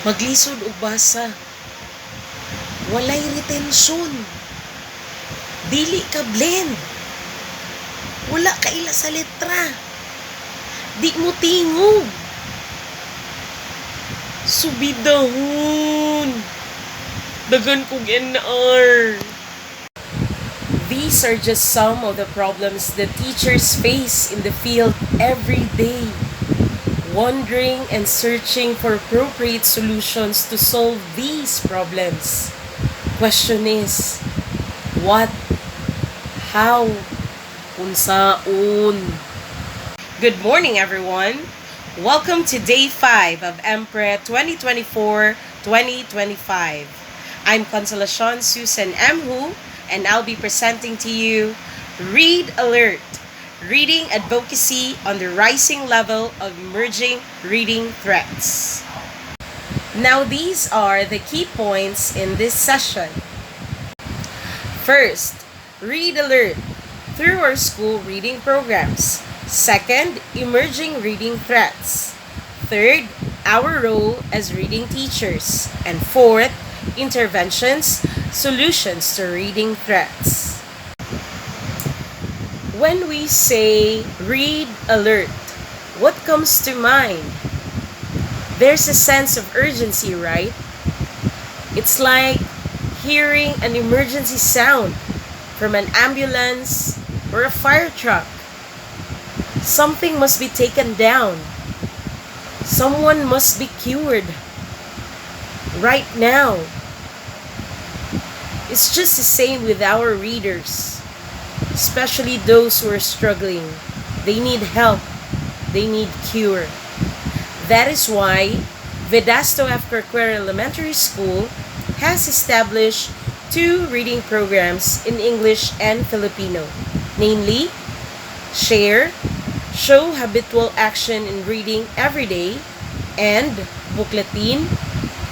Maglisod og basa. Walay retention. Dili ka blend. Wala ka ila sa letra. Di mo tingog. Subidahon. Dagan kong NR. These are just some of the problems that teachers face in the field every day, wondering and searching for appropriate solutions to solve these problems. Question is, what? How? Unsaon? Good morning, everyone. Welcome to Day 5 of EMPRE 2024-2025. I'm Consolacion Susan Amhu, and I'll be presenting to you Read Alert, Reading Advocacy on the Rising Level of Emerging Reading Threats. Now, these are the key points in this session. First, Read Alert through our school reading programs. Second, Emerging Reading Threats. Third, our role as reading teachers. And fourth, interventions, solutions to reading threats. When we say read alert, what comes to mind? There's a sense of urgency, right? It's like hearing an emergency sound from an ambulance or a fire truck. Something must be taken down. Someone must be cured right now. It's just the same with our readers, especially those who are struggling. They need help. They need cure. That is why Vedasto F. Corquera Elementary School has established 2 reading programs in English and Filipino, namely, Share, Show Habitual Action in Reading Every Day, and Bukletin,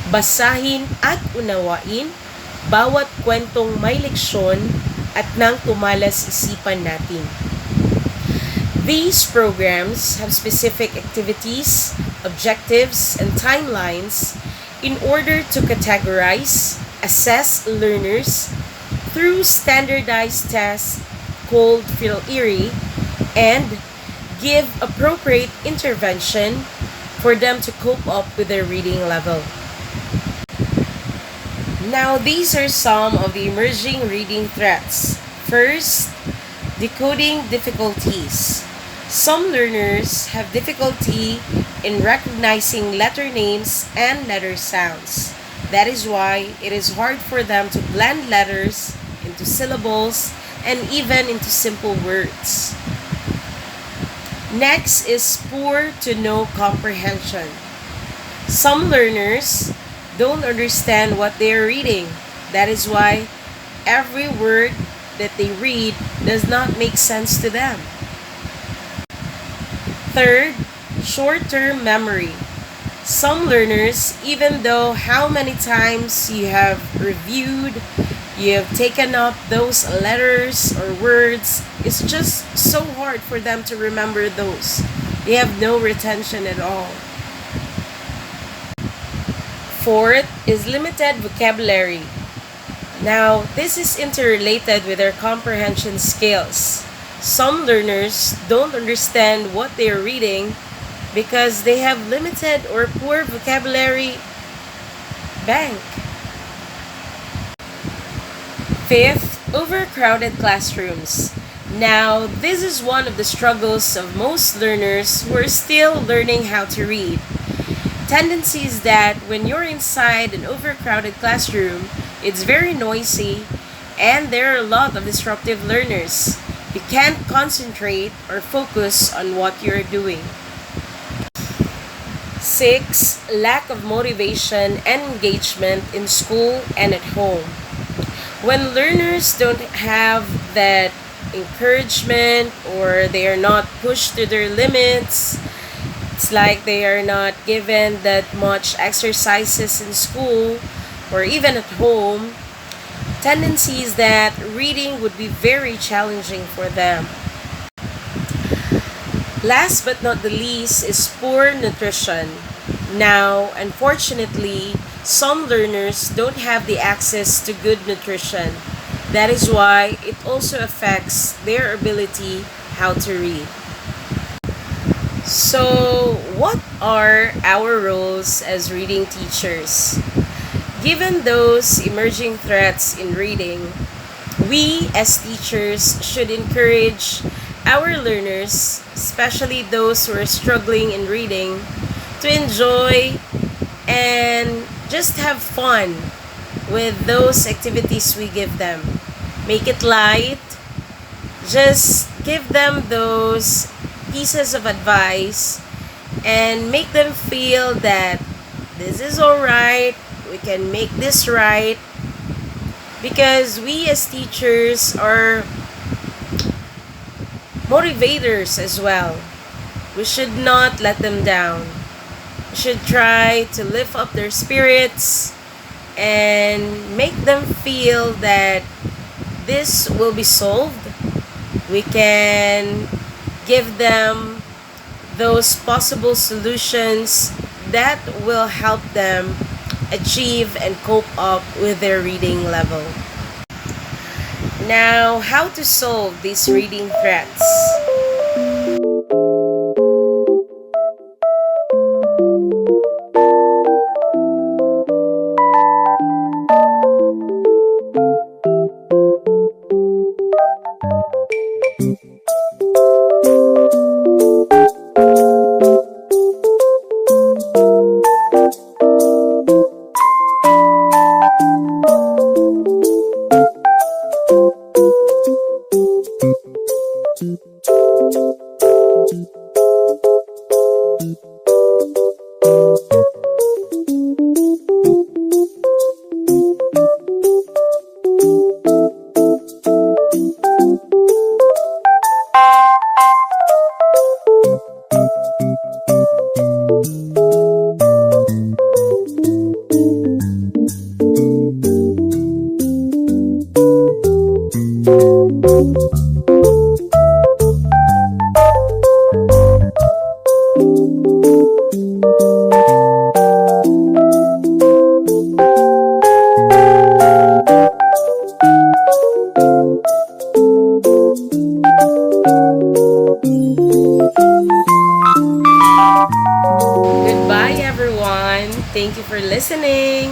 Basahin at Unawain bawat kwentong may leksyon at nang tumalas isipan natin. These programs have specific activities, objectives, and timelines in order to categorize, assess learners through standardized tests called Phil-Erie and give appropriate intervention for them to cope up with their reading level. Now, these are some of the emerging reading threats. First, decoding difficulties. Some learners have difficulty in recognizing letter names and letter sounds. That is why it is hard for them to blend letters into syllables and even into simple words. Next is poor to no comprehension. Some learners don't understand what they are reading. That is why every word that they read does not make sense to them. Third, short-term memory. Some learners, even though how many times you have reviewed, you have taken up those letters or words, it's just so hard for them to remember those. They have no retention at all. Fourth is limited vocabulary. Now, this is interrelated with their comprehension skills. Some learners don't understand what they are reading because they have limited or poor vocabulary bank. Fifth, overcrowded classrooms. Now, this is one of the struggles of most learners who are still learning how to read. Tendency is that when you're inside an overcrowded classroom, it's very noisy and there are a lot of disruptive learners. You can't concentrate or focus on what you're doing. 6. Lack of motivation and engagement in school and at home. When learners don't have that encouragement or they are not pushed to their limits, it's like they are not given that much exercises in school or even at home. Tendency is that reading would be very challenging for them. Last but not the least is poor nutrition. Now, unfortunately, some learners don't have the access to good nutrition. That is why it also affects their ability how to read. So, what are our roles as reading teachers? Given those emerging threats in reading, we as teachers should encourage our learners, especially those who are struggling in reading, to enjoy and just have fun with those activities we give them. Make it light, just give them those pieces of advice and make them feel that this is alright, we can make this right, because we as teachers are motivators as well. We should not let them down. We should try to lift up their spirits and make them feel that this will be solved. We can give them those possible solutions that will help them achieve and cope up with their reading level. Now, how to solve these reading threats? Goodbye, everyone. Thank you for listening.